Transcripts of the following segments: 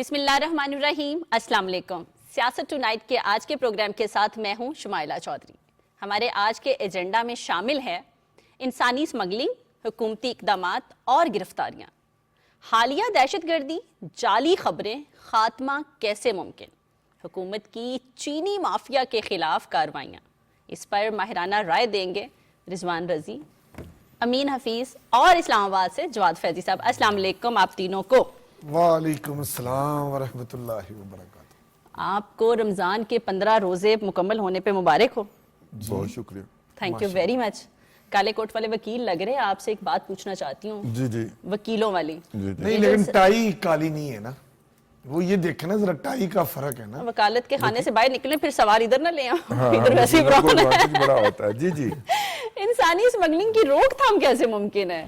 بسم اللہ الرحمن الرحیم، السلام علیکم۔ سیاست ٹو نائٹ کے آج کے پروگرام کے ساتھ میں ہوں شمائلہ چودھری۔ ہمارے آج کے ایجنڈا میں شامل ہے انسانی اسمگلنگ، حکومتی اقدامات اور گرفتاریاں، حالیہ دہشت گردی، جعلی خبریں، خاتمہ کیسے ممکن، حکومت کی چینی مافیا کے خلاف کارروائیاں۔ اس پر ماہرانہ رائے دیں گے رضوان رضی، امین حفیظ اور اسلام آباد سے جواد فیضی صاحب۔ السلام علیکم آپ تینوں کو۔ وعلیکم السلام ورحمۃ اللہ وبرکاتہ۔ آپ کو رمضان کے 15 روزے مکمل ہونے پہ مبارک ہو۔ بہت شکریہ۔ Thank you very much. کالے کوٹ والے وکیل لگ رہے ہیں، آپ سے ایک بات پوچھنا چاہتی ہوں۔ جی جی وکیلوں والی نہیں، لیکن ٹائی کالی نہیں ہے نا، وہ یہ دیکھیں نا ذرا، ٹائی کا فرق ہے نا۔ وکالت کے خانے سے باہر نکلیں پھر سوال ادھر نہ لیں، ادھر ویسے ہی براؤن ہے۔ بڑا ہوتا ہے۔ جی جی انسانی اسمگلنگ کی روک تھام کیسے ممکن ہے؟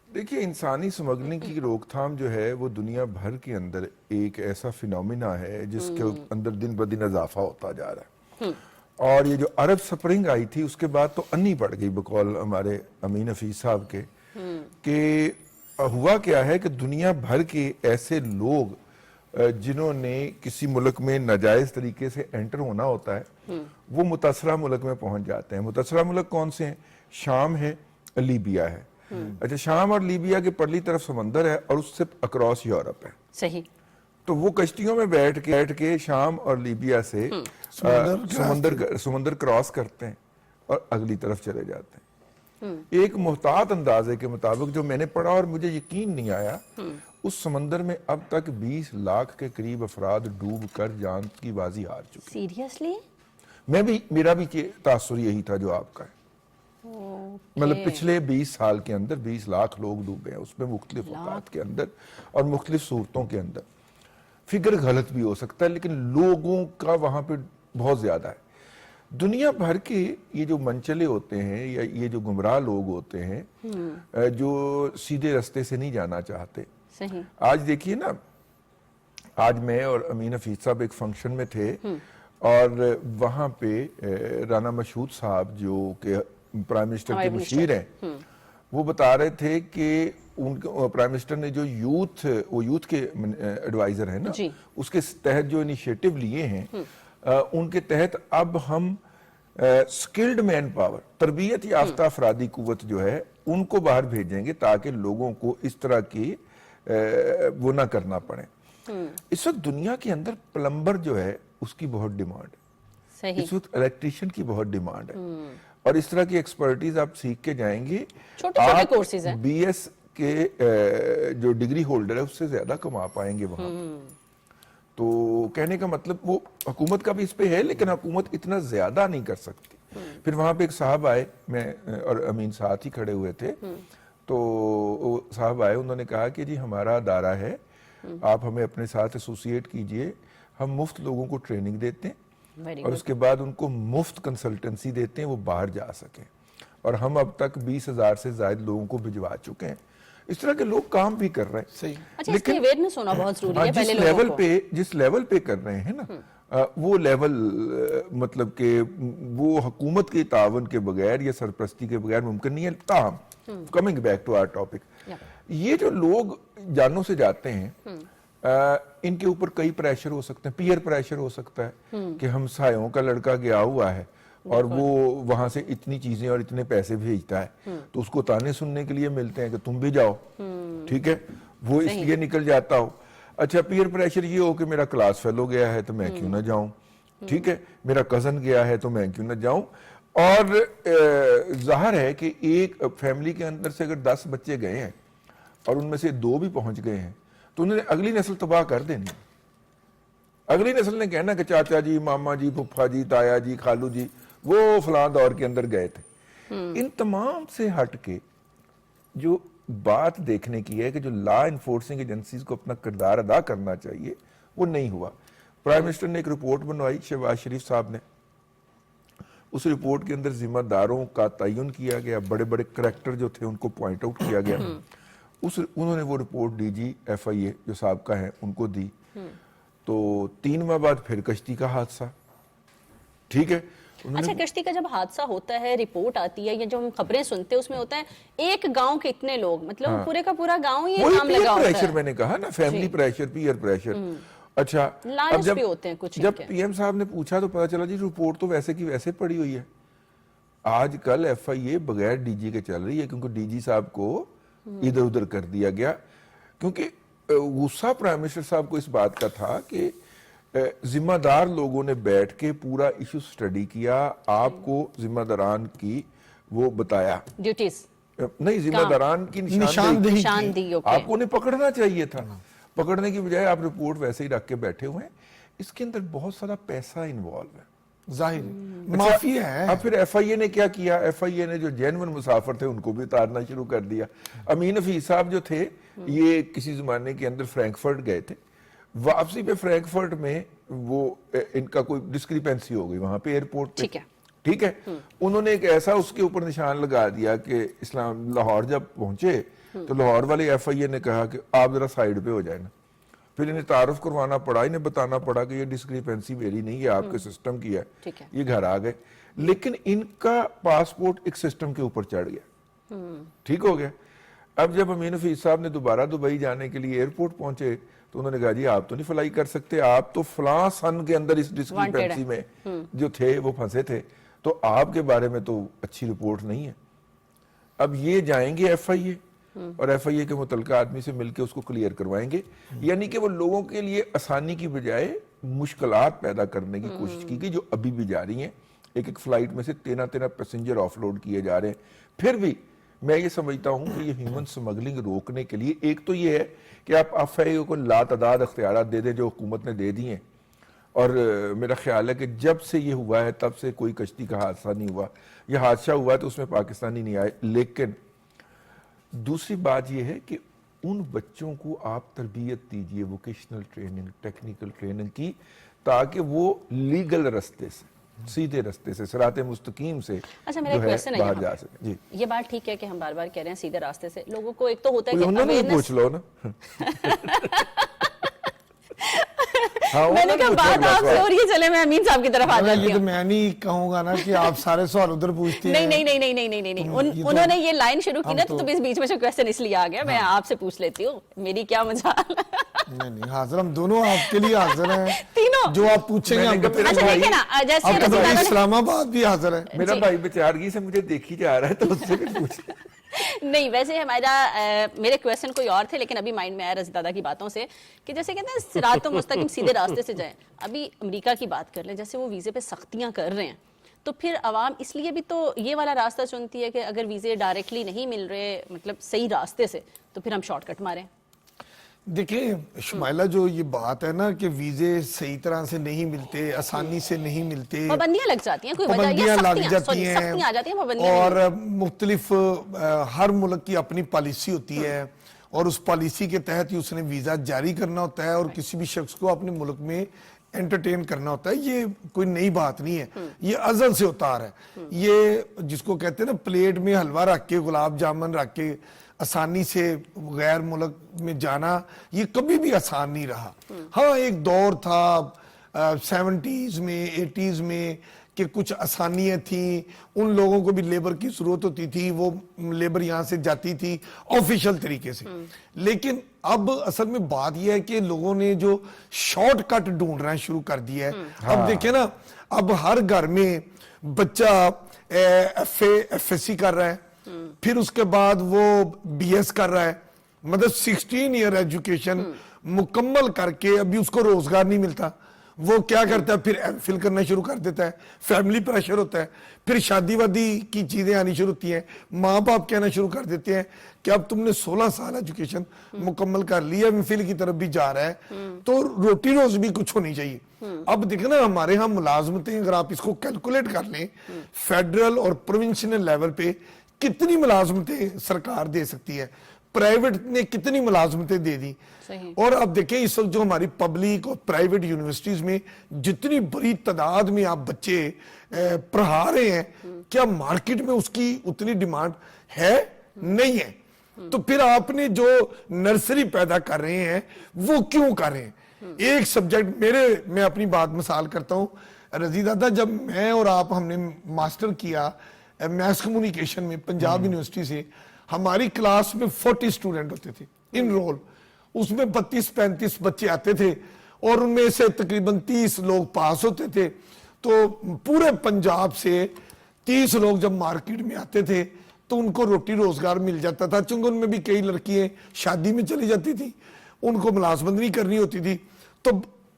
دیکھیے، انسانی اسمگلنگ کی روک تھام جو ہے وہ دنیا بھر کے اندر ایک ایسا فینومینا ہے جس کے اندر دن بدن اضافہ ہوتا جا رہا ہے، اور یہ جو عرب سپرنگ آئی تھی اس کے بعد تو انی پڑ گئی بقول ہمارے امین حفیظ صاحب کے، کہ ہوا کیا ہے کہ دنیا بھر کے ایسے لوگ جنہوں نے کسی ملک میں ناجائز طریقے سے انٹر ہونا ہوتا ہے وہ متاثرہ ملک میں پہنچ جاتے ہیں۔ متاثرہ ملک کون سے ہیں؟ شام ہے، لیبیا ہے۔ اچھا، شام اور لیبیا کے پرلی طرف سمندر ہے اور اس سے اکراس یورپ ہے۔ صحیح۔ تو وہ کشتیوں میں بیٹھ کے شام اور لیبیا سے سمندر کراس کرتے ہیں اور اگلی طرف چلے جاتے ہیں۔ ایک محتاط اندازے کے مطابق جو میں نے پڑھا اور مجھے یقین نہیں آیا، اس سمندر میں اب تک 20 لاکھ کے قریب افراد ڈوب کر جان کی بازی ہار چکے۔ سیریسلی؟ میرا بھی تاثر یہی تھا جو آپ کا ہے۔ مطلب پچھلے 20 سال کے اندر 20 لاکھ لوگ ڈوبے ہیں، اس میں مختلف اوقات کے اندر اور مختلف صورتوں کے اندر۔ فگر غلط بھی ہو سکتا ہے لیکن لوگوں کا وہاں پہ بہت زیادہ ہے۔ دنیا بھر کے یہ جو منچلے ہوتے ہیں یا یہ جو گمراہ لوگ ہوتے ہیں جو سیدھے رستے سے نہیں جانا چاہتے۔ صحیح۔ آج دیکھیے نا، آج میں اور امین حفیظ صاحب ایک فنکشن میں تھے اور وہاں پہ رانا مشہود صاحب جو کہ پرائم منسٹر کے مشیر ہیں، وہ بتا رہے تھے کہ پرائم منسٹر نے جو یوتھ کے ایڈوائزر ہیں نا، اس کے تحت جو انیشیٹو لیے ہیں، ان کے تحت اب ہم سکلڈ مین پاور، تربیت یافتہ افرادی قوت جو ہے ان کو باہر بھیجیں گے تاکہ لوگوں کو اس طرح کی وہ نہ کرنا پڑے۔ اس وقت دنیا کے اندر پلمبر جو ہے اس کی بہت ڈیمانڈ ہے، اس وقت الیکٹریشین کی بہت ڈیمانڈ ہے، اور اس طرح کی ایکسپرٹیز آپ سیکھ کے جائیں گے، چھوٹے کورسز ہیں، بی ایس کے جو ڈگری ہولڈر ہے اس سے زیادہ کما پائیں گے وہاں۔ تو کہنے کا مطلب وہ حکومت کا بھی اس پہ ہے لیکن حکومت اتنا زیادہ نہیں کر سکتی۔ پھر وہاں پہ ایک صاحب آئے، میں اور امین ساتھ ہی کھڑے ہوئے تھے، تو وہ صاحب آئے، انہوں نے کہا کہ جی ہمارا ادارہ ہے، آپ ہمیں اپنے ساتھ ایسوسیٹ کیجئے، ہم مفت لوگوں کو ٹریننگ دیتے ہیں اور اس کے بعد ان کو مفت کنسلٹنسی دیتے ہیں وہ باہر جا سکیں، اور ہم اب تک 20,000 سے زائد لوگوں کو بھجوا چکے ہیں۔ اس طرح کے لوگ کام بھی کر رہے ہیں۔ صحیح۔ اچھا، اس کی اویئرنس ہونا بہت ضروری ہے پہلے لوگوں کو۔ جس لیول پہ کر رہے ہیں نا، وہ لیول مطلب کہ وہ حکومت کے تعاون کے بغیر یا سرپرستی کے بغیر ممکن نہیں ہے۔ تاہم coming back to our topic, یہ جو لوگ جانوں سے جاتے ہیں ان کے اوپر کئی پریشر ہو سکتے ہیں، پیئر پریشر ہو سکتا ہے کہ ہمسایوں کا لڑکا گیا ہوا ہے اور وہ وہاں سے اتنی چیزیں اور اتنے پیسے بھیجتا ہے تو اس کو تانے سننے کے لیے ملتے ہیں کہ تم بھی جاؤ، ٹھیک ہے، وہ اس لیے نکل جاتا ہو۔ اچھا، پیئر پریشر یہ ہو کہ میرا کلاس فیلو گیا ہے تو میں کیوں نہ جاؤں، ٹھیک ہے، میرا کزن گیا ہے تو میں کیوں نہ جاؤں۔ اور ظاہر ہے کہ ایک فیملی کے اندر سے اگر 10 بچے گئے ہیں اور ان میں سے 2 بھی پہنچ گئے ہیں تو انہوں نے اگلی نسل تباہ کر دینی۔ اگلی نسل نے کہنا کہ چاچا جی، ماما جی، پھپھا جی، تایا جی، خالو جی وہ فلاں دور کے اندر گئے تھے۔ ان تمام سے ہٹ کے جو بات دیکھنے کی ہے کہ جو لا انفورسنگ ایجنسیز کو اپنا کردار ادا کرنا چاہیے وہ نہیں ہوا۔ پرائم منسٹر نے ایک رپورٹ بنوائی، شہباز شریف صاحب نے، اس رپورٹ کے اندر ذمہ داروں کا تعین کیا گیا، بڑے بڑے کریکٹر جو تھے ان کو پوائنٹ آؤٹ کیا گیا، انہوں نے وہ رپورٹ ڈی جی ایف آئی اے جو سابقہ ہیں ان کو دی، تو 3 ماہ بعد پھر کشتی کا حادثہ، ٹھیک ہے۔ اچھا، کشتی کا جب حادثہ ہوتا ہے، رپورٹ آتی ہے یا جو ہم خبریں سنتے ہیں اس میں ہوتا ہے ایک گاؤں کے اتنے لوگ، مطلب پورے کا پورا گاؤں یہ کام لگا ہوتا ہے۔ پریشر میں نے کہا نا، فیملی پریشر، پیئر پریشر، اچھا لالچ بھی ہوتے ہیں کچھ جب پی ایم صاحب نے پوچھا تو پتا چلا جی رپورٹ تو ویسے کی ویسے پڑی ہوئی ہے. آج کل ایف آئی اے بغیر ڈی جی کے چل رہی ہے کیونکہ ڈی جی صاحب کو ادھر ادھر کر دیا گیا, کیونکہ غصہ پرائم منسٹر صاحب کو اس بات کا تھا کہ ذمہ دار لوگوں نے بیٹھ کے پورا ایشو سٹڈی کیا, آپ کو ذمہ داران کی وہ بتایا, ڈیوٹیز نہیں ذمہ داران کی نشاندہی آپ کو انہیں پکڑنا چاہیے تھا, پکڑنے کی بجائے آپ رپورٹ ویسے ہی رکھ کے بیٹھے ہوئے ہیں. اس کے اندر بہت سارا پیسہ انوالو ہے, ظاہر مافیا ہے. اب پھر ایف آئی اے نے کیا کیا, ایف آئی اے نے جو جینون مسافر تھے ان کو بھی اتارنا شروع کر دیا. امین حفیظ صاحب جو تھے یہ کسی زمانے کے اندر فرینکفرٹ گئے تھے, واپسی پہ فرینکفرٹ میں وہ ان کا کوئی ڈسکریپنسی ہو گئی وہاں پہ ایئرپورٹ پہ, ٹھیک ہے, انہوں نے ایک ایسا اس کے اوپر نشان لگا دیا کہ اسلام لاہور جب پہنچے تو لاہور والے ایف آئی اے نے کہا کہ آپ ذرا سائیڈ پہ ہو جائیں نا. پھر انہیں تعارف کروانا پڑا, انہیں بتانا پڑا کہ یہ ڈسکریپنسی میری نہیں ہے, آپ کے سسٹم کی ہے, یہ گھر آ گئے. لیکن ان کا پاسپورٹ ایک سسٹم کے اوپر چڑھ گیا, ٹھیک ہو گیا. اب جب امین حفیظ صاحب نے دوبارہ دبئی جانے کے لیے ایئرپورٹ پہنچے تو انہوں نے کہا جی آپ تو نہیں فلائی کر سکتے, آپ تو فلاں سن کے اندر اس ڈسکریپنسی میں جو تھے وہ پھنسے تھے, تو آپ کے بارے میں تو اچھی رپورٹ نہیں ہے. اب یہ جائیں گے ایف آئی اے اور ایف آئی اے کے متعلقہ آدمی سے مل کے اس کو کلیئر کروائیں گے, یعنی کہ وہ لوگوں کے لیے آسانی کی بجائے مشکلات پیدا کرنے کی کوشش کی گئی جو ابھی بھی جاری ہیں. ایک فلائٹ میں سے 13 پیسنجر آف لوڈ کیے جا رہے ہیں. پھر بھی میں یہ سمجھتا ہوں کہ یہ ہیومن سمگلنگ روکنے کے لیے ایک تو یہ ہے کہ آپ ایف آئی اے کو لاتعداد اختیارات دے دیں جو حکومت نے دے دی ہیں, اور میرا خیال ہے کہ جب سے یہ ہوا ہے تب سے کوئی کشتی کا حادثہ نہیں ہوا. یہ حادثہ ہوا ہے تو اس میں پاکستانی نہیں آئے. لیکن دوسری بات یہ ہے کہ ان بچوں کو آپ تربیت دیجئے ووکیشنل ٹریننگ, ٹیکنیکل ٹریننگ کی, تاکہ وہ لیگل رستے سے, سیدھے رستے سے, صراط مستقیم سے باہر جا سکیں. جی یہ بات ٹھیک ہے کہ ہم بار بار کہہ رہے ہیں سیدھے راستے سے, لوگوں کو ایک تو ہوتا ہے کہ انہوں نے پوچھ لو نا. میں نے کہا بات آپ سے ہو رہی ہے, چلے میں امین صاحب کی طرف آ جاتی ہوں. میں نہیں کہوں گا نا کہ آپ سارے سوال ادھر پوچھتے ہیں. نہیں, انہوں نے یہ لائن شروع کی نا تو اس بیچ میں سے کویسچن اس لیے آ گیا, میں آپ سے پوچھ لیتی ہوں, میری کیا مجال. نہیں حاضر, ہم دونوں آپ کے لیے حاضر ہیں, تینوں جو آپ پوچھیں گے. اچھا دیکھیں نا, جیسے اسلام آباد بھی حاضر ہے. میرا بھائی بیچارگی سے مجھے دیکھی جا رہا ہے تو اس سے بھی پوچھ. نہیں ویسے میرے کویسچن کوئی اور تھے, لیکن ابھی مائنڈ میں آیا رضی دادا کی باتوں سے کہ جیسے کہتے ہیں صراط مستقیم سیدھے راستے سے جائیں. ابھی امریکہ کی بات کر لیں, جیسے وہ ویزے پہ سختیاں کر رہے ہیں, تو پھر عوام اس لیے بھی تو یہ والا راستہ چنتی ہے کہ اگر ویزے ڈائریکٹلی نہیں مل رہے مطلب صحیح راستے سے, تو پھر ہم شارٹ کٹ ماریں. دیکھیں شمائلہ, جو یہ بات ہے نا کہ ویزے صحیح طرح سے نہیں ملتے, آسانی سے نہیں ملتے, پابندیاں لگ جاتی ہیں, کوئی وجہ پابندیاں لگ جاتی ہیں, اور مختلف ہر ملک کی اپنی پالیسی ہوتی ہے, اور اس پالیسی کے تحت ہی اس نے ویزا جاری کرنا ہوتا ہے اور کسی بھی شخص کو اپنے ملک میں انٹرٹین کرنا ہوتا ہے. یہ کوئی نئی بات نہیں ہے, یہ ازل سے ہوتا آ رہا ہے. یہ جس کو کہتے ہیں نا پلیٹ میں حلوہ رکھ کے, گلاب جامن رکھ کے آسانی سے غیر ملک میں جانا, یہ کبھی بھی آسان نہیں رہا. ہاں ایک دور تھا 70s میں 80s میں کہ کچھ آسانیاں تھیں, ان لوگوں کو بھی لیبر کی ضرورت ہوتی تھی, وہ لیبر یہاں سے جاتی تھی آفیشل طریقے سے. لیکن اب اصل میں بات یہ ہے کہ لوگوں نے جو شارٹ کٹ ڈھونڈنا شروع کر دیا ہے. اب دیکھیں نا, اب ہر گھر میں بچہ ایف ایس سی کر رہا ہے, پھر اس کے بعد وہ بی ایس کر رہا ہے, مطلب 16 ایئر ایجوکیشن مکمل کر کے ابھی اس کو روزگار نہیں ملتا. وہ کیا کرتا ہے, پھر ایم فل کرنا شروع کر دیتا ہے, فیملی پریشر ہوتا ہے, پھر شادی وادی کی چیزیں آنی شروع ہوتی ہیں, ماں باپ کہنا شروع کر دیتے ہیں کہ اب تم نے 16 سال ایجوکیشن مکمل کر لی ہے, ایم فل کی طرف بھی جا رہا ہے, تو روٹی روز بھی کچھ ہونی چاہیے. اب دیکھیں نا ہمارے ہاں ملازمتیں اگر آپ اس کو کیلکولیٹ کر لیں, فیڈرل اور پروونشنل لیول پہ کتنی ملازمتیں سرکار دے سکتی ہے, پرائیویٹ نے کتنی ملازمتیں دے دی. اور اب دیکھیں اس وقت جو ہماری پبلک اور پرائیویٹ یونیورسٹیز میں جتنی بڑی تعداد میں آپ بچے پڑھا رہے ہیں, کیا مارکیٹ میں اس کی اتنی ڈیمانڈ ہے؟ نہیں ہے. تو پھر آپ نے جو نرسری پیدا کر رہے ہیں وہ کیوں کر رہے ہیں؟ ایک سبجیکٹ میں اپنی بات مثال کرتا ہوں رضی دادا, جب میں اور آپ ہم نے ماسٹر کیا میس کمیونیکیشن میں پنجاب یونیورسٹی سے, ہماری کلاس میں 40 اسٹوڈنٹ ہوتے تھے ان رول, اس میں 32-35 بچے آتے تھے, اور ان میں سے تقریباً 30 لوگ پاس ہوتے تھے. تو پورے پنجاب سے 30 لوگ جب مارکیٹ میں آتے تھے تو ان کو روٹی روزگار مل جاتا تھا, چونکہ ان میں بھی کئی لڑکیاں شادی میں چلی جاتی تھی, ان کو ملازمت نہیں کرنی ہوتی تھی, تو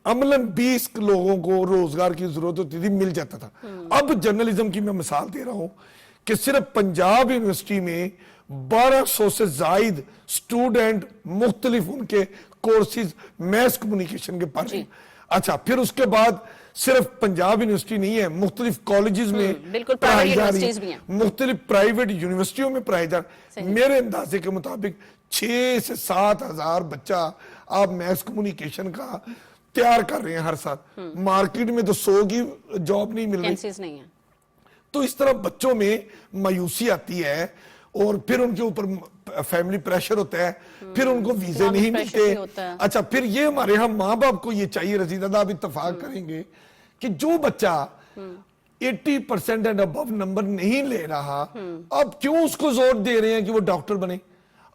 عملاً 20 لوگوں کو روزگار کی ضرورت ہوتی تھی, مل جاتا تھا. اب جرنلزم کی میں مثال دے رہا ہوں کہ صرف پنجاب یونیورسٹی میں 1200 سے زائد سٹوڈنٹ مختلف ان کے کورسز میس کمیونیکیشن کے پڑھ رہے ہیں. اچھا, پھر اس کے بعد صرف پنجاب یونیورسٹی نہیں ہے, مختلف کالجز میں پڑھائی جا رہی ہے, مختلف پرائیویٹ یونیورسٹیوں میں پڑھائی جا رہی ہے. میرے اندازے کے مطابق 6 سے 7 ہزار بچہ آپ میس کمیونیکیشن کا تیار کر رہے ہیں ہر سال. مارکیٹ میں تو 100 کی جاب نہیں مل رہی. تو اس طرح بچوں میں مایوسی آتی ہے, اور پھر ان کے اوپر فیملی پریشر ہوتا ہے, پھر ان کو ویزے نہیں ملتے. اچھا, پھر یہ ہمارے ہاں ماں باپ کو یہ چاہیے, رضیدہ آپ اتفاق کریں گے کہ جو بچہ 80% اینڈ ابو نمبر نہیں لے رہا, اب کیوں اس کو زور دے رہے ہیں کہ وہ ڈاکٹر بنے؟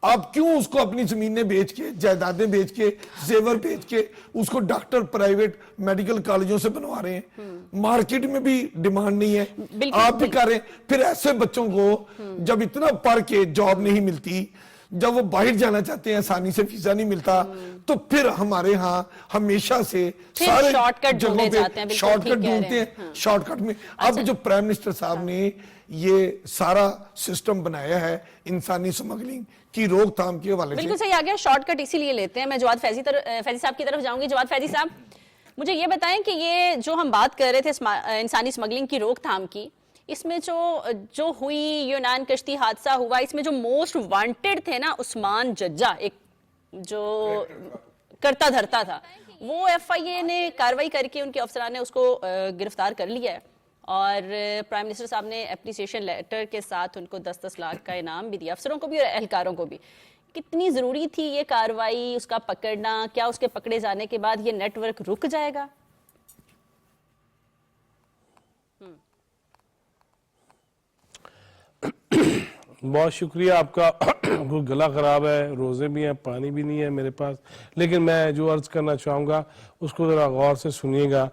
آپ کیوں اس کو اپنی زمینیں بیچ کے, جائیدادیں بیچ کے, زیور بیچ کے اس کو ڈاکٹر پرائیویٹ میڈیکل کالجوں سے بنوا رہے ہیں؟ مارکیٹ میں بھی ڈیمانڈ نہیں ہے, آپ بھی کر رہے ہیں. پھر ایسے بچوں کو جب اتنا پڑھ کے جاب نہیں ملتی, جب وہ باہر جانا چاہتے ہیں آسانی سے ویزا نہیں ملتا, تو پھر ہمارے ہاں ہمیشہ سے سارے جگہوں پہ شارٹ کٹ ڈھونڈتے ہیں. شارٹ کٹ میں اب جو پرائم منسٹر صاحب نے یہ سارا سسٹم بنایا ہے انسانی سمگلنگ کی روک تھام کے حوالے سے, بالکل صحیح. آگیا شارٹ کٹ اسی لیے لیتے ہیں. میں جواد فیضی صاحب کی طرف جاؤں گی. جواد فیضی صاحب, مجھے یہ بتائیں کہ یہ جو ہم بات کر رہے تھے انسانی سمگلنگ کی روک تھام کی, اس میں جو ہوئی یونان کشتی حادثہ ہوا, اس میں جو موسٹ وانٹڈ تھے نا عثمان ججا, ایک جو کرتا دھرتا تھا, وہ ایف آئی اے نے کاروائی کر کے ان کے افسران نے اس کو گرفتار کر لیا ہے, اور پرائم منسٹر صاحب نے اپریسیشن لیٹر کے ساتھ ان کو 10-10 لاکھ کا انعام بھی دیا, افسروں کو بھی اور اہلکاروں کو بھی. کتنی ضروری تھی یہ کاروائی, اس کا پکڑنا؟ کیا اس کے پکڑے جانے کے بعد یہ نیٹ ورک رک جائے گا؟ بہت شکریہ آپ کا. گلا خراب ہے, روزے بھی ہیں, پانی بھی نہیں ہے میرے پاس, لیکن میں جو عرض کرنا چاہوں گا اس کو ذرا غور سے سنیے گا.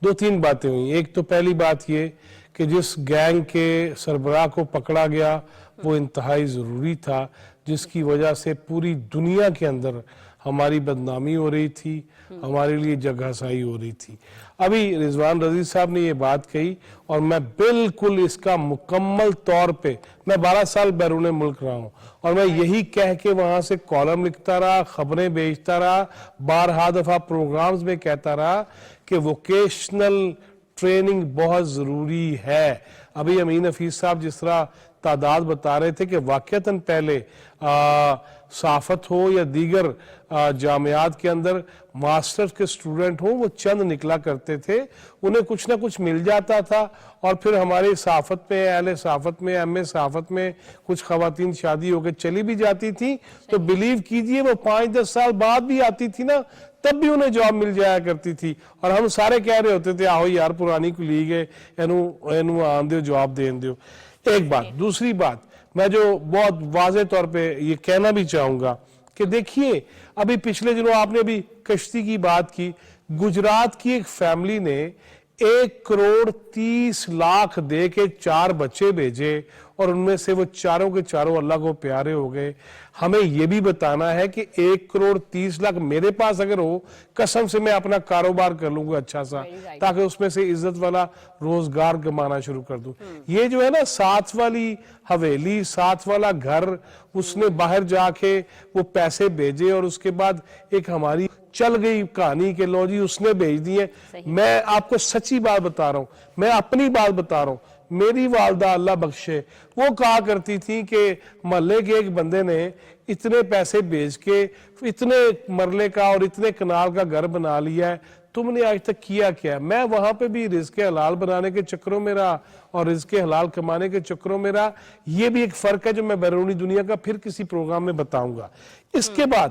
2-3 باتیں ہوئی. ایک تو پہلی بات یہ کہ جس گینگ کے سربراہ کو پکڑا گیا وہ انتہائی ضروری تھا, جس کی وجہ سے پوری دنیا کے اندر ہماری بدنامی ہو رہی تھی, ہمارے لیے جگہ سائی ہو رہی تھی. ابھی رضوان رضی صاحب نے یہ بات کہی اور میں بالکل اس کا مکمل طور پہ, میں 12 سال بیرون ملک رہا ہوں اور میں یہی کہہ کے وہاں سے کالم لکھتا رہا, خبریں بیچتا رہا, بارہا دفعہ پروگرامز میں کہتا رہا کہ ووکیشنل ٹریننگ بہت ضروری ہے. ابھی امین حفیظ صاحب جس طرح تعداد بتا رہے تھے کہ واقعتاً پہلے صحافت ہو یا دیگر جامعات کے اندر ماسٹر کے سٹوڈنٹ ہوں, وہ چند نکلا کرتے تھے, انہیں کچھ نہ کچھ مل جاتا تھا, اور پھر ہماری صحافت میں, اہل صحافت میں, ایم اے صحافت میں کچھ خواتین شادی ہو کے چلی بھی جاتی تھی, تو بلیو کیجئے وہ 5-10 سال بعد بھی آتی تھی نا, تب بھی انہیں جاب مل جایا کرتی تھی, اور ہم سارے کہہ رہے ہوتے تھے آہو یار پرانی کو لی گئے, اینو آن دیو, جاب دین دیو. ایک بات. دوسری بات میں جو بہت واضح طور پہ یہ کہنا بھی چاہوں گا کہ دیکھیے, ابھی پچھلے دنوں آپ نے ابھی کشتی کی بات کی, گجرات کی ایک فیملی نے 1 کروڑ 30 لاکھ دے کے 4 بچے بھیجے, اور ان میں سے وہ چاروں کے چاروں اللہ کو پیارے ہو گئے. ہمیں یہ بھی بتانا ہے کہ 1 کروڑ 30 لاکھ میرے پاس اگر ہو, قسم سے میں اپنا کاروبار کر لوں گا اچھا سا, تاکہ اس میں سے عزت والا روزگار کمانا شروع کر دوں. یہ جو ہے نا ساتھ والی حویلی, ساتھ والا گھر, اس نے باہر جا کے وہ پیسے بھیجے, اور اس کے بعد ایک ہماری چل گئی کہانی کہ لو جی اس نے بھیج دیے. میں آپ کو سچی بات بتا رہا ہوں, میں اپنی بات بتا رہا ہوں. میری والدہ اللہ بخشے, وہ کہا کرتی تھی کہ محلے کے ایک بندے نے اتنے پیسے بھیج کے اتنے مرلے کا اور اتنے کنال کا گھر بنا لیا ہے, تم نے آج تک کیا کیا؟ میں وہاں پہ بھی رزق حلال بنانے کے چکروں میں رہا اور رزق حلال کمانے کے چکروں میں رہا. یہ بھی ایک فرق ہے جو میں بیرونی دنیا کا پھر کسی پروگرام میں بتاؤں گا. اس کے بعد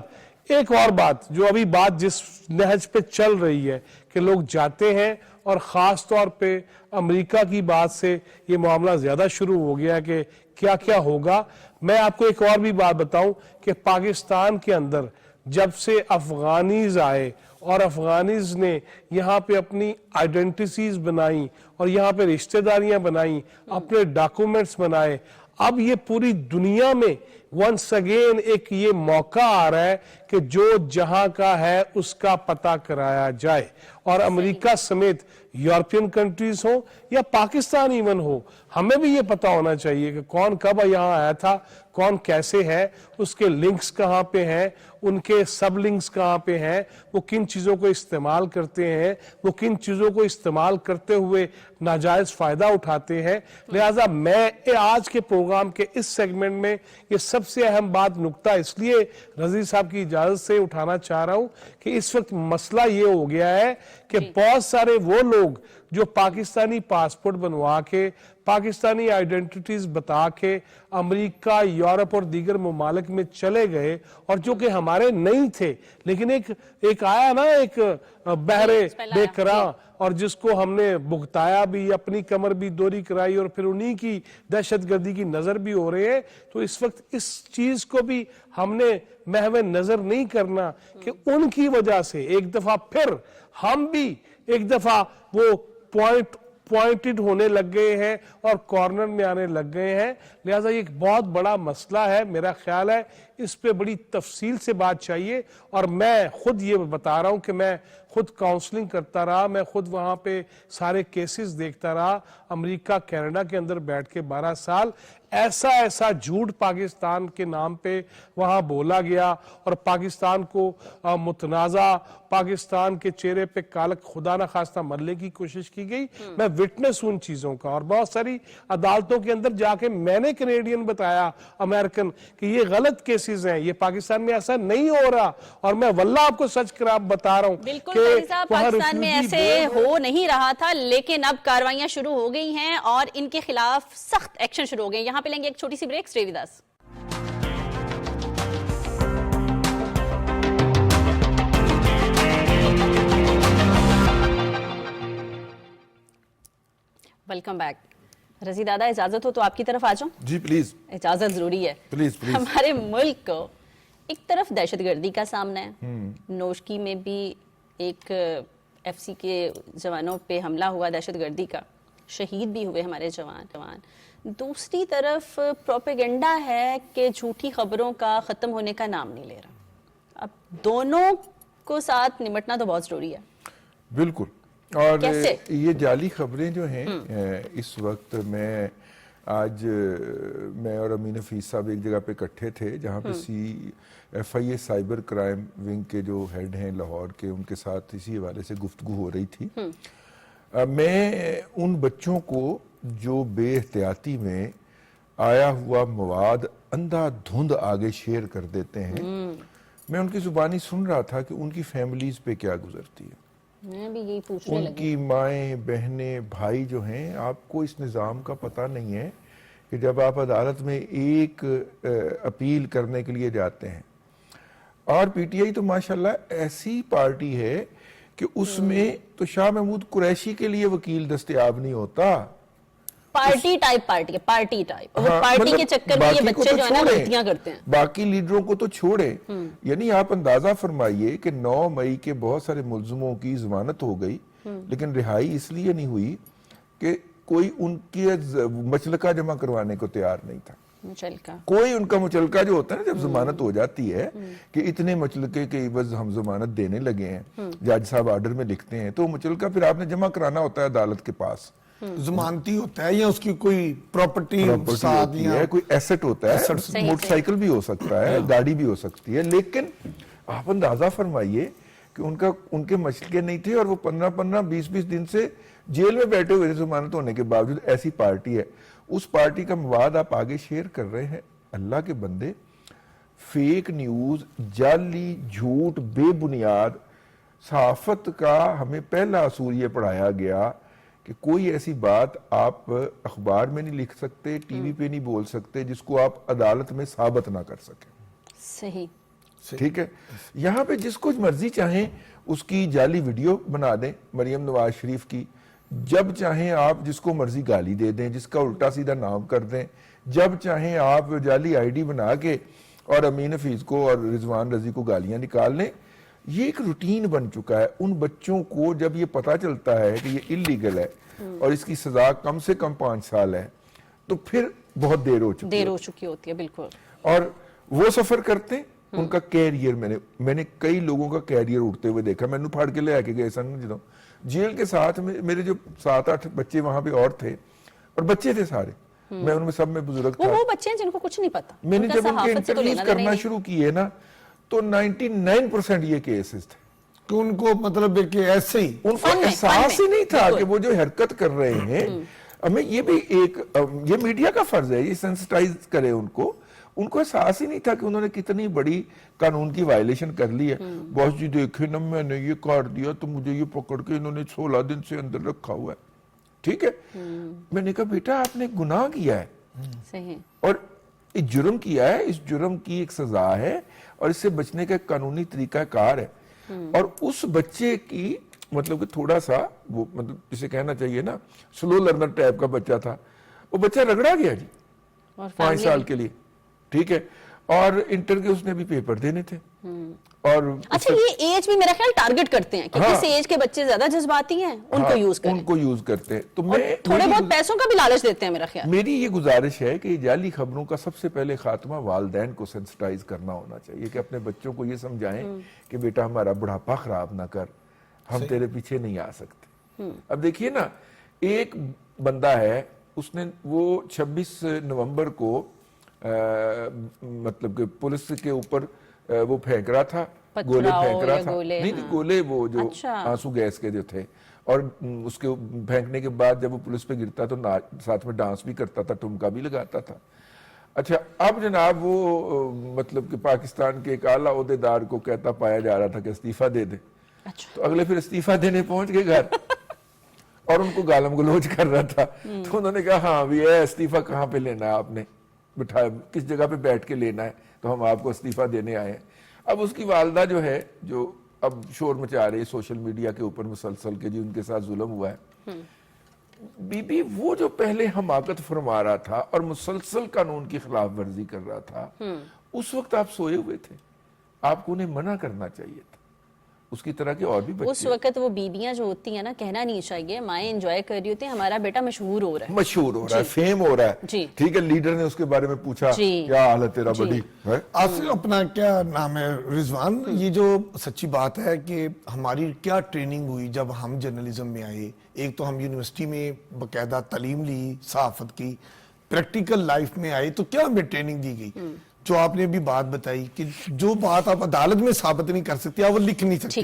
ایک اور بات, جو ابھی بات جس نہج پہ چل رہی ہے کہ لوگ جاتے ہیں, اور خاص طور پہ امریکہ کی بات سے یہ معاملہ زیادہ شروع ہو گیا کہ کیا کیا ہوگا. میں آپ کو ایک اور بھی بات بتاؤں کہ پاکستان کے اندر جب سے افغانیز آئے اور افغانیز نے یہاں پہ اپنی آئیڈینٹیٹیز بنائی اور یہاں پہ رشتہ داریاں بنائی, اپنے ڈاکومنٹس بنائے. اب یہ پوری دنیا میں ونس اگین ایک یہ موقع آ رہا ہے کہ جو جہاں کا ہے اس کا پتہ کرایا جائے, اور امریکہ سمیت یورپین کنٹریز ہوں یا پاکستان ایون ہو, ہمیں بھی یہ پتہ ہونا چاہیے کہ کون کب یہاں آیا تھا, کون کیسے ہے, اس کے لنکس کہاں پہ ہیں, ان کے سب لنکس کہاں پہ ہیں, وہ کن چیزوں کو استعمال کرتے ہیں, وہ کن چیزوں کو استعمال کرتے ہوئے ناجائز فائدہ اٹھاتے ہیں. لہٰذا میں آج کے پروگرام کے اس سیگمنٹ میں یہ سب سے اہم بات نکتہ اس لیے رضی صاحب کی اجازت سے اٹھانا چاہ رہا ہوں کہ اس وقت مسئلہ یہ ہو گیا ہے کہ بہت سارے وہ لوگ جو پاکستانی پاسپورٹ بنوا کے, پاکستانی آئیڈینٹیٹیز بتا کے امریکہ, یورپ اور دیگر ممالک میں چلے گئے, اور جو کہ ہمارے نہیں تھے, لیکن ایک آیا نا ایک بحرے بے کراں, اور جس کو ہم نے بھگتایا بھی, اپنی کمر بھی دوری کرائی, اور پھر انہی کی دہشت گردی کی نظر بھی ہو رہے ہیں. تو اس وقت اس چیز کو بھی ہم نے محو نظر نہیں کرنا کہ ان کی وجہ سے ایک دفعہ پھر ہم بھی ایک دفعہ وہ پوائنٹڈ ہونے لگ گئے ہیں اور کارنر میں آنے لگ گئے ہیں. لہٰذا یہ ایک بہت بڑا مسئلہ ہے, میرا خیال ہے اس پہ بڑی تفصیل سے بات چاہیے. اور میں خود یہ بتا رہا ہوں کہ میں خود کاؤنسلنگ کرتا رہا, میں خود وہاں پہ سارے کیسز دیکھتا رہا, امریکہ کینیڈا کے اندر بیٹھ کے 12 سال. ایسا جھوٹ پاکستان کے نام پہ وہاں بولا گیا, اور پاکستان کو متنازع, پاکستان کے چہرے پہ کالک خدا نہ خواستہ مرنے کی کوشش کی گئی. میں وٹنس ہوں ان چیزوں کا, اور بہت ساری عدالتوں کے اندر جا کے میں نے کینیڈین بتایا, امریکن, کہ یہ غلط کیسز ہیں, یہ پاکستان میں ایسا نہیں ہو رہا. اور میں واللہ آپ کو سچ کر بتا رہا ہوں بالکل پاکستان میں ایسے ہو نہیں رہا تھا, لیکن اب کاروائیاں شروع ہو گئی ہیں اور ان کے خلاف سخت ایکشن شروع ہو گئے. یہاں پہ لیں گے ایک چھوٹی سی break. Stay with us. Welcome back. Razi دادا اجازت ہو تو آپ کی طرف آ جاؤں؟ جی پلیز. اجازت ضروری ہے. پلیز. ہمارے ملک کو ایک طرف دہشت گردی کا سامنا ہے, نوشکی میں بھی ایک ایف سی کے جوانوں پہ حملہ ہوا دہشت گردی کا, شہید بھی ہوئے ہمارے جوان. دوسری طرف پروپیگنڈا ہے کہ جھوٹی خبروں کا ختم ہونے کا نام نہیں لے رہا. اب دونوں کو ساتھ نمٹنا تو بہت ضروری ہے. بالکل. اور یہ جعلی خبریں جو ہیں اس وقت میں اور امین حفیظ صاحب ایک جگہ پہ اکٹھے تھے جہاں پہ FIA سائبر کرائم ونگ کے جو ہیڈ ہیں لاہور کے, ان کے ساتھ اسی حوالے سے گفتگو ہو رہی تھی. میں ان بچوں کو جو بے احتیاطی میں آیا ہوا مواد اندھا دھند آگے شیئر کر دیتے ہیں, میں ان کی زبانی سن رہا تھا کہ ان کی فیملیز پہ کیا گزرتی ہے. میں بھی یہی پوچھنے لگی. ان کی مائیں, بہنیں, بھائی جو ہیں, آپ کو اس نظام کا پتہ نہیں ہے کہ جب آپ عدالت میں ایک اپیل کرنے کے لیے جاتے ہیں, اور پی ٹی آئی تو ماشاءاللہ ایسی پارٹی ہے کہ اس میں تو شاہ محمود قریشی کے لیے وکیل دستیاب نہیں ہوتا. پارٹی ٹائپ پارٹی کے چکر میں یہ بچے جو ہے نا غلطیاں کرتے ہیں. باقی لیڈروں کو تو چھوڑیں, یعنی آپ اندازہ فرمائیے کہ 9 مئی کے بہت سارے ملزموں کی ضمانت ہو گئی, لیکن رہائی اس لیے نہیں ہوئی کہ کوئی ان کی مچلکہ جمع کروانے کو تیار نہیں تھا. کوئی ان کا مچلکہ جو ہوتا ہے نا, جب ضمانت ہو جاتی ہے کہ اتنے مچلکے کے عوض ہم ضمانت دینے لگے ہیں, جج صاحب آرڈر میں لکھتے ہیں, تو مچلکہ پھر آپ نے جمع کرانا ہوتا ہے عدالت کے پاس. ضمانتی ہوتا ہے یا اس کی کوئی پراپرٹی ہوتی ہے, کوئی ایسٹ ہوتا ہے, موٹر سائیکل بھی ہو سکتا ہے, گاڑی بھی ہو سکتی ہے. لیکن آپ اندازہ فرمائیے کہ ان کے مچلکے نہیں تھے, اور وہ 15-20 دن سے جیل میں بیٹھے ہوئے ضمانت ہونے کے باوجود. ایسی پارٹی ہے, اس پارٹی کا مواد آپ آگے شیئر کر رہے ہیں. اللہ کے بندے, فیک نیوز, جعلی جھوٹ, بے بنیاد صحافت کا ہمیں پہلا اصول یہ پڑھایا گیا کہ کوئی ایسی بات آپ اخبار میں نہیں لکھ سکتے, ٹی وی پہ نہیں بول سکتے, جس کو آپ عدالت میں ثابت نہ کر سکیں. صحیح. ٹھیک ہے. یہاں پہ جس کو مرضی چاہیں اس کی جعلی ویڈیو بنا دیں مریم نواز شریف کی, جب چاہیں آپ جس کو مرضی گالی دے دیں, جس کا الٹا سیدھا نام کر دیں, جب چاہیں آپ جعلی آئی ڈی بنا کے اور امین حفیظ کو اور رضوان رضی کو گالیاں نکال لیں. یہ ایک روٹین بن چکا ہے. ان بچوں کو جب یہ پتا چلتا ہے کہ یہ انلیگل ہے اور اس کی سزا کم سے کم 5 سال ہے, تو پھر بہت دیر ہو چکی ہوتی ہے. بالکل. اور وہ سفر کرتے, ان کا کیریئر, میں نے کئی لوگوں کا کیریئر اٹھتے ہوئے دیکھا. میں نے پھاڑ کے لے آ کے گئے سمجھ دو, جیل کے ساتھ میرے جو 7-8 بچے وہاں پہ اور تھے, اور بچے تھے سارے, میں ان میں سب میں بزرگ تھا. وہ بچے ہیں جن کو کچھ نہیں پتا. میں نے جب ان کے انٹرویوز کرنا شروع کیے نا, تو 99% یہ کیسز تھے کہ ان کو مطلب کہ ایسے ہی ان کو احساس ہی نہیں تھا کہ وہ جو حرکت کر رہے ہیں. ہمیں یہ بھی یہ میڈیا کا فرض ہے, یہ سینسٹائز کرے ان کو احساس ہی نہیں تھا کہ انہوں نے کتنی بڑی قانون کی وائلیشن کر لی ہے. باس جی دیکھیں نا, میں نے یہ کاٹ دیا تو مجھے یہ پکڑ کے انہوں نے 16 دن سے اندر رکھا ہوا ہے. ٹھیک ہے, میں نے کہا بیٹا آپ نے گناہ کیا ہے, صحیح, اور ایک جرم کیا ہے, اس جرم کی ایک سزا ہے, اور اس سے بچنے کا ایک قانونی طریقہ کار ہے. اور اس بچے کی مطلب کہ تھوڑا سا وہ مطلب جسے کہنا چاہیے نا سلو لرنر ٹائپ کا بچہ تھا, وہ بچہ رگڑا گیا جی 5 سال کے لیے. ٹھیک ہے, اور انٹر کے اس نے بھی پیپر دینے تھے. اور اچھا, یہ ایج بھی میرا خیال ٹارگٹ کرتے ہیں کہ کس ایج کے بچے زیادہ جذباتی ہیں, ان کو یوز کریں, ان کو یوز کرتے ہیں. تو میں تھوڑے بہت پیسوں کا بھی لالچ دیتے ہیں میرا خیال. میری یہ گزارش ہے کہ جعلی خبروں کا سب سے پہلے خاتمہ والدین کو سینسٹائز کرنا ہونا چاہیے, کہ اپنے بچوں کو یہ سمجھائیں کہ بیٹا ہمارا بڑھاپا خراب نہ کر, ہم تیرے پیچھے نہیں آ سکتے. اب دیکھیے نا, ایک بندہ ہے, اس نے وہ 26 نومبر کو مطلب کہ پولیس کے اوپر وہ پھینک رہا تھا, گولے پھینک رہا تھا, نہیں گولے وہ جو آنسو گیس کے جو تھے, اور اس کے پھینکنے کے بعد جب وہ پولیس پہ گرتا تو ساتھ میں ڈانس بھی کرتا تھا, ٹھمکا بھی لگاتا تھا. اچھا, اب جناب وہ مطلب کہ پاکستان کے ایک اعلیٰ عہدیدار کو کہتا پایا جا رہا تھا کہ استعفیٰ دے دے. تو اگلے پھر استعفیٰ دینے پہنچ گئے گھر, اور ان کو گالم گلوچ کر رہا تھا. تو انہوں نے کہا ہاں بھی ہے, استعفیٰ کہاں پہ لینا ہے آپ نے, بٹھایا کس جگہ پہ بیٹھ کے لینا ہے, تو ہم آپ کو استعفیٰ دینے آئے ہیں. اب اس کی والدہ جو ہے, جو اب شور مچا رہی ہے سوشل میڈیا کے اوپر مسلسل کے, جی ان کے ساتھ ظلم ہوا ہے, بی بی وہ جو پہلے حماقت فرما رہا تھا اور مسلسل قانون کی خلاف ورزی کر رہا تھا, اس وقت آپ سوئے ہوئے تھے, آپ کو انہیں منع کرنا چاہیے تھا. اس کی طرح کے اور بھی بچے, اس وقت وہ بیبیاں جو ہوتی ہیں نا, کہنا نہیں چاہیے, مائیں انجوائے کر رہی ہوتی ہیں, ہمارا بیٹا مشہور ہو رہا ہے, فیم ہو رہا ہے. ٹھیک ہے, لیڈر نے اس کے بارے میں پوچھا کیا حال ہے تیرا بڑی, آصف اپنا کیا نام ہے رضوان, یہ جو سچی بات ہے کہ ہماری کیا ٹریننگ ہوئی جب ہم جرنلزم میں آئے. ایک تو ہم یونیورسٹی میں باقاعدہ تعلیم لی صحافت کی, پریکٹیکل لائف میں آئے تو کیا ہمیں ٹریننگ دی گئی, جو آپ نے ابھی بات بتائی کہ جو بات آپ عدالت میں ثابت نہیں کر سکتے, آپ وہ لکھ نہیں سکتے.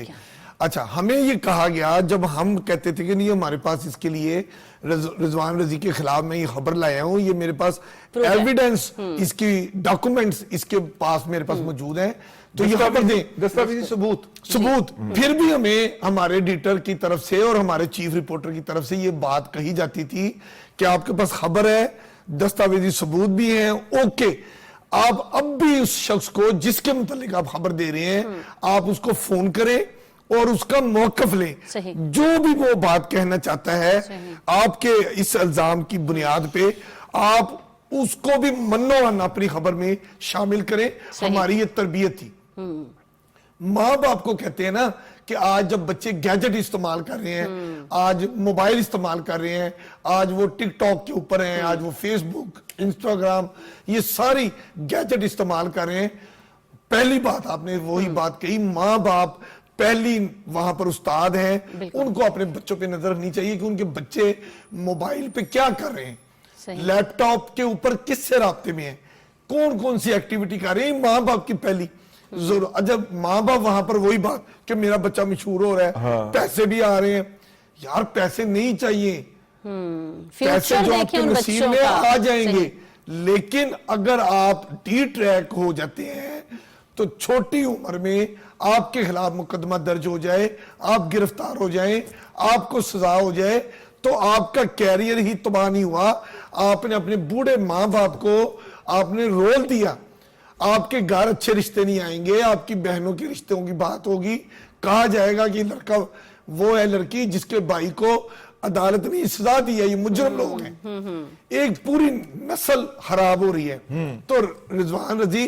اچھا, ہمیں یہ کہا گیا جب ہم کہتے تھے کہ نہیں ہمارے پاس اس کے لیے رضوان رضی کے خلاف میں یہ خبر لایا ہوں, یہ میرے پاس ایویڈنس, اس کی ڈاکومنٹس اس کے پاس میرے پاس موجود ہیں, تو یہ خبر دیں, دستاویزی ثبوت. پھر بھی ہمیں ہمارے ایڈیٹر کی طرف سے اور ہمارے چیف رپورٹر کی طرف سے یہ بات کہی جاتی تھی کہ آپ کے پاس خبر ہے, دستاویزی ثبوت بھی ہیں, اوکے, آپ اب بھی اس شخص کو جس کے متعلق آپ خبر دے رہے ہیں, آپ اس کو فون کریں اور اس کا موقف لیں. جو بھی وہ بات کہنا چاہتا ہے آپ کے اس الزام کی بنیاد پہ, آپ اس کو بھی منو اپنی خبر میں شامل کریں. ہماری یہ تربیت تھی. ماں باپ کو کہتے ہیں نا کہ آج جب بچے گیجٹ استعمال کر رہے ہیں, آج موبائل استعمال کر رہے ہیں, آج وہ ٹک ٹاک کے اوپر ہیں, آج وہ فیس بک, انسٹاگرام, یہ ساری گیجٹ استعمال کر رہے ہیں, پہلی بات آپ نے وہی بات کہی, ماں باپ پہلی وہاں پر استاد ہیں, ان کو اپنے بچوں پہ نظر رکھنی چاہیے کہ ان کے بچے موبائل پہ کیا کر رہے ہیں, لیپ ٹاپ کے اوپر کس سے رابطے میں ہیں, کون کون سی ایکٹیویٹی کر رہے ہیں. ماں باپ کی پہلی ضرور. جب ماں باپ وہاں پر وہی بات کہ میرا بچہ مشہور ہو رہا ہے, پیسے بھی آ رہے ہیں, یار پیسے نہیں چاہیے, پیسے جو آپ کے نصیب میں آ جائیں گے, لیکن اگر آپ ڈی ٹریک ہو جاتے ہیں تو چھوٹی عمر میں آپ کے خلاف مقدمہ درج ہو جائے, آپ گرفتار ہو جائیں, آپ کو سزا ہو جائے, تو آپ کا کیریئر ہی تباہ نہیں ہوا, آپ نے اپنے بوڑھے ماں باپ کو آپ نے رول دیا, آپ کے گھر اچھے رشتے نہیں آئیں گے, آپ کی بہنوں کے رشتوں کی بات ہوگی, کہا جائے گا کہ لڑکا وہ ہے لڑکی جس کے بھائی کو عدالت نے سزا دی ہے, یہ مجرم لوگ ہیں. ایک پوری نسل خراب ہو رہی ہے. تو رضوان رضی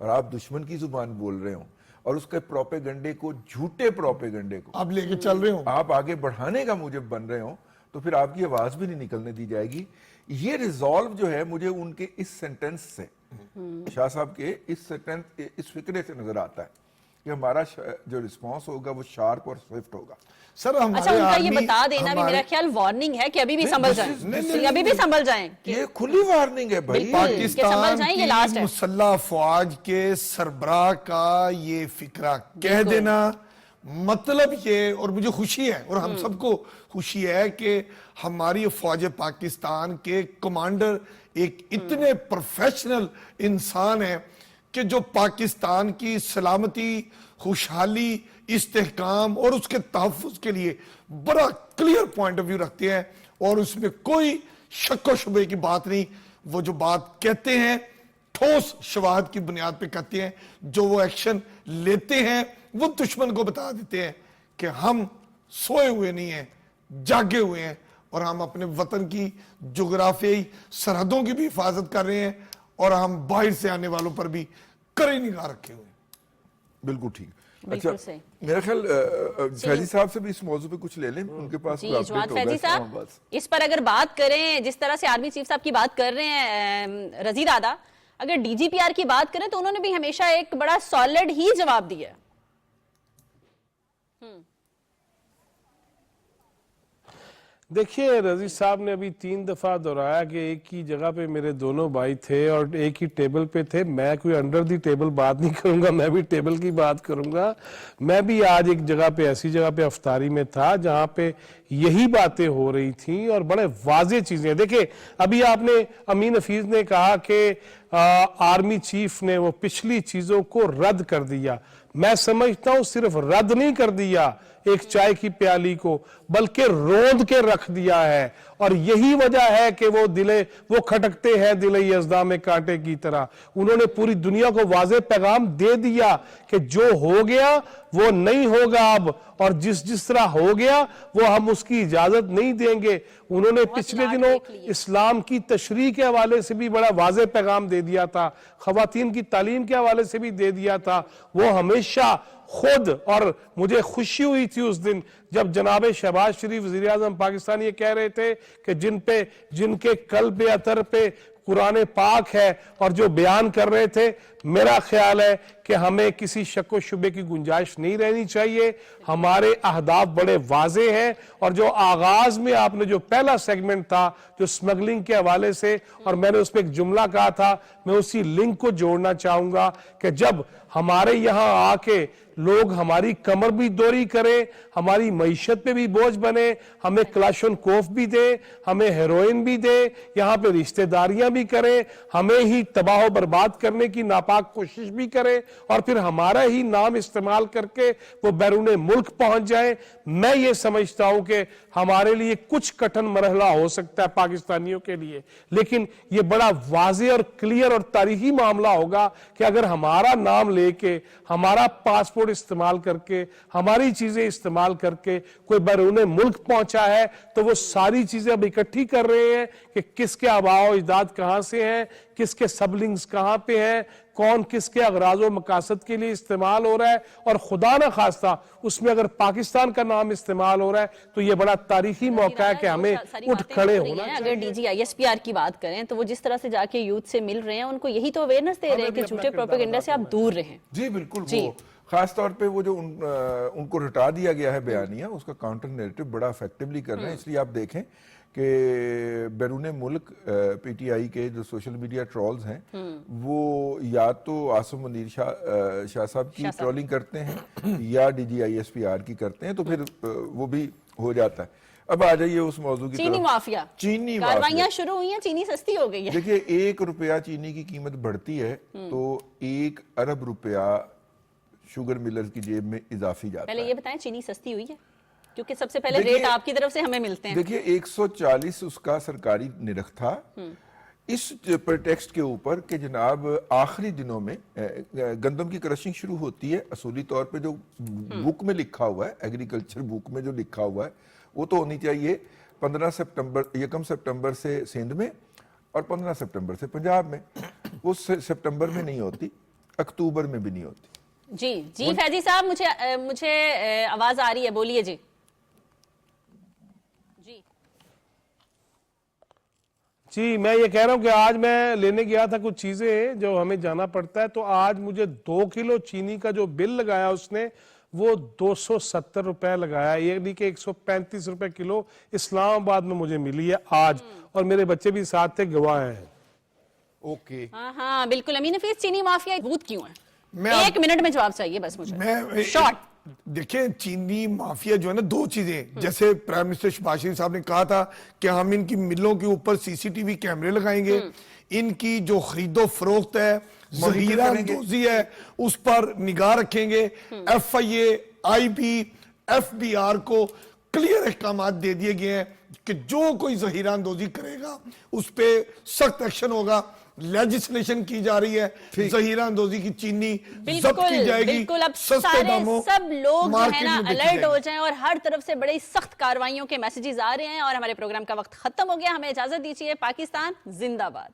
اور آپ دشمن کی زبان بول رہے ہوں اور اس کے پروپیگنڈے کو, جھوٹے پروپیگنڈے کو آپ لے کے چل رہے ہوں, آپ آگے بڑھانے کا موجب بن رہے ہوں, تو پھر آپ کی آواز بھی نہیں نکلنے دی جائے گی. یہ ریزالو جو ہے مجھے ان کے اس سینٹنس سے, شاہ صاحب کے اس فکرے سے نظر آتا ہے کہ ہمارا جو رسپانس ہوگا وہ شارپ اور سوئفٹ ہوگا. سر اچھا ہمارے ان کا یہ آرمی بتا دینا بھی میرا خیال وارننگ ہے کہ ابھی بھی سنبھل جائیں, ابھی بھی سنبھل جائیں. یہ کھلی وارننگ ہے بھائی. پاکستان کی مسلح افواج کے سربراہ کا یہ فکرہ کہہ دینا, مطلب یہ, اور مجھے خوشی ہے اور ہم سب کو خوشی ہے کہ ہماری افواج پاکستان کے کمانڈر ایک اتنے پروفیشنل انسان ہیں کہ جو پاکستان کی سلامتی, خوشحالی, استحکام اور اس کے تحفظ کے لیے بڑا کلیئر پوائنٹ آف ویو رکھتے ہیں, اور اس میں کوئی شک و شبے کی بات نہیں. وہ جو بات کہتے ہیں ٹھوس شواہد کی بنیاد پہ کہتے ہیں, جو وہ ایکشن لیتے ہیں وہ دشمن کو بتا دیتے ہیں کہ ہم سوئے ہوئے نہیں ہیں, جاگے ہوئے ہیں, اور ہم اپنے وطن کی جغرافیائی سرحدوں کی بھی حفاظت کر رہے ہیں, اور ہم باہر سے آنے والوں پر بھی کڑی نگاہ رکھے ہوئے ہیں. بالکل ٹھیک. اچھا میرا خیال فیضی صاحب سے بھی اس موضوع پہ کچھ لے لیں, ان کے پاس جی جواد فیضی صاحب اس پر اگر بات کریں, جس طرح سے آرمی چیف صاحب کی بات کر رہے ہیں رضی دادا, اگر ڈی جی پی آر کی بات کریں تو انہوں نے بھی ہمیشہ ایک بڑا سالڈ ہی جواب دیا. دیکھیے رضی صاحب نے ابھی 3 دفعہ دہرایا کہ ایک ہی جگہ پہ میرے دونوں بھائی تھے اور ایک ہی ٹیبل پہ تھے. میں کوئی انڈر دی ٹیبل بات نہیں کروں گا, میں بھی ٹیبل کی بات کروں گا. میں بھی آج ایک جگہ پہ, ایسی جگہ پہ افطاری میں تھا جہاں پہ یہی باتیں ہو رہی تھیں اور بڑے واضح چیزیں. دیکھیں ابھی آپ نے, امین حفیظ نے کہا کہ آرمی چیف نے وہ پچھلی چیزوں کو رد کر دیا. میں سمجھتا ہوں صرف رد نہیں کر دیا ایک چائے کی پیالی کو, بلکہ روند کے رکھ دیا ہے. اور یہی وجہ ہے کہ وہ کھٹکتے ہیں دل یزداں میں کانٹے کی طرح. انہوں نے پوری دنیا کو واضح پیغام دے دیا کہ جو ہو گیا وہ نہیں ہوگا اب, اور جس طرح ہو گیا وہ ہم اس کی اجازت نہیں دیں گے. انہوں نے پچھلے دنوں اسلام کی تشریح کے حوالے سے بھی بڑا واضح پیغام دے دیا تھا, خواتین کی تعلیم کے حوالے سے بھی دے دیا تھا. وہ ہمیشہ خود, اور مجھے خوشی ہوئی تھی اس دن جب جناب شہباز شریف وزیر اعظم پاکستان یہ کہہ رہے تھے کہ جن کے قلب اطہر پہ قرآن پاک ہے اور جو بیان کر رہے تھے, میرا خیال ہے کہ ہمیں کسی شک و شبے کی گنجائش نہیں رہنی چاہیے. ہمارے اہداف بڑے واضح ہیں, اور جو آغاز میں آپ نے جو پہلا سیگمنٹ تھا جو سمگلنگ کے حوالے سے, اور میں نے اس میں ایک جملہ کہا تھا, میں اسی لنک کو جوڑنا چاہوں گا کہ جب ہمارے یہاں آ کے لوگ ہماری کمر بھی دوری کریں, ہماری معیشت پہ بھی بوجھ بنے, ہمیں کلاشن کوف بھی دے, ہمیں ہیروئن بھی دے, یہاں پہ رشتہ داریاں بھی کریں, ہمیں ہی تباہ و برباد کرنے کی ناپاک کوشش بھی کریں, اور پھر ہمارا ہی نام استعمال کر کے وہ بیرون ملک پہنچ جائیں. میں یہ سمجھتا ہوں کہ ہمارے لیے کچھ کٹھن مرحلہ ہو سکتا ہے پاکستانیوں کے لیے, لیکن یہ بڑا واضح اور کلیئر اور تاریخی معاملہ ہوگا کہ اگر ہمارا نام لے کے, ہمارا پاسپورٹ استعمال کر کے, ہماری چیزیں استعمال کر کے کوئی بیرون ملک پہنچا ہے, تو وہ ساری چیزیں اب اکٹھی کر رہے ہیں کہ کس کے آباء و اجداد کہاں سے ہیں, کس کے سبلنگز کہاں پہ ہیں, کون کس کے اغراض و مقاصد کے لیے استعمال ہو رہا ہے, اور خدا نہ خواستہ اس میں اگر پاکستان کا نام استعمال ہو رہا ہے تو یہ بڑا تاریخی موقع ہے کہ ہمیں اٹھ کھڑے ہونا چاہیے. اگر D G I S P R کی بات کریں تو وہ جس طرح سے جا کے یوتھ سے مل رہے ہیں, ان کو یہی تو اویئرنس دے رہے ہیں کہ جھوٹے پروپیگنڈا سے آپ دور رہیں. جی بالکل. وہ خاص طور پہ وہ جو ان کو ہٹا دیا گیا ہے بیانیہ, اس کا کاؤنٹر نیریٹو بڑا افیکٹولی کر رہے ہیں. اس لیے آپ دیکھیں کہ بیرون ملک پی ٹی آئی کے جو سوشل میڈیا ٹرولز ہیں وہ یا تو عاصم منیر شاہ صاحب کی ٹرولنگ کرتے ہیں یا D G I S P R کی کرتے ہیں, تو پھر وہ بھی ہو جاتا ہے. اب آ جائیے اس موضوع کی طرف. چینی مافیا, چینی کاروائیاں شروع ہوئی ہیں, چینی سستی ہو گئی ہے. دیکھیے 1 روپیہ چینی کی قیمت بڑھتی ہے تو 1 ارب روپیہ شوگر ملرز کی جیب میں اضافی جاتا ہے. پہلے یہ بتائیں چینی سستی ہوئی ہے, کیونکہ سب سے پہلے ریٹ آپ کی طرف سے ہمیں ملتے ہیں. دیکھیے 140 اس کا سرکاری نرخ تھا, اس پریٹیکسٹ کے اوپر کہ جناب آخری دنوں میں گندم کی کرشنگ شروع ہوتی ہے. اصولی طور پہ جو بک میں لکھا ہوا ہے, ایگریکلچر بک میں جو لکھا ہوا ہے, وہ تو ہونی چاہیے 15 سپٹمبر 1 سپٹمبر سے سندھ میں اور 15 سپٹمبر سے پنجاب میں. وہ سپٹمبر میں نہیں ہوتی. اکتوبر میں بھی نہیں ہوتی. جی فیضی صاحب مجھے آواز آ رہی ہے, بولیے جی. جی میں یہ کہہ رہا ہوں کہ آج میں لینے گیا تھا کچھ چیزیں جو ہمیں جانا پڑتا ہے, تو آج مجھے 2 کلو چینی کا جو بل لگایا اس نے وہ 270 روپے لگایا, یعنی کہ 135 روپے کلو اسلام آباد میں مجھے ملی ہے آج, اور میرے بچے بھی ساتھ تھے, گواہ ہیں. اوکے ہاں بالکل. امین حفیظ, چینی مافیا بھوت کیوں ہے؟ 1 منٹ میں جواب چاہیے بس مجھے, شارٹ. دیکھیں چینی مافیا جو ہے نا, 2 چیزیں, جیسے پرائم منسٹر شہباز شریف صاحب نے کہا تھا کہ ہم ان کی ملوں کے اوپر CCTV کیمرے لگائیں گے, ان کی جو خرید و فروخت ہے, ذخیرہ اندوزی ہے, اس پر نگاہ رکھیں گے. FIA, IB, FBR کو کلیئر احکامات دے دیے گئے ہیں کہ جو کوئی ذخیرہ اندوزی کرے گا اس پہ سخت ایکشن ہوگا. لیجسلیشن کی جا رہی ہے, ذخیرہ اندوزی کی چینی ضبط کی جائے گی, بالکل. اب سستے داموں سب لوگ جو ہے نا الرٹ ہو جائیں. جائیں, اور ہر طرف سے بڑی سخت کاروائیوں کے میسیجز آ رہے ہیں, اور ہمارے پروگرام کا وقت ختم ہو گیا. ہمیں اجازت دیجیے. پاکستان زندہ باد.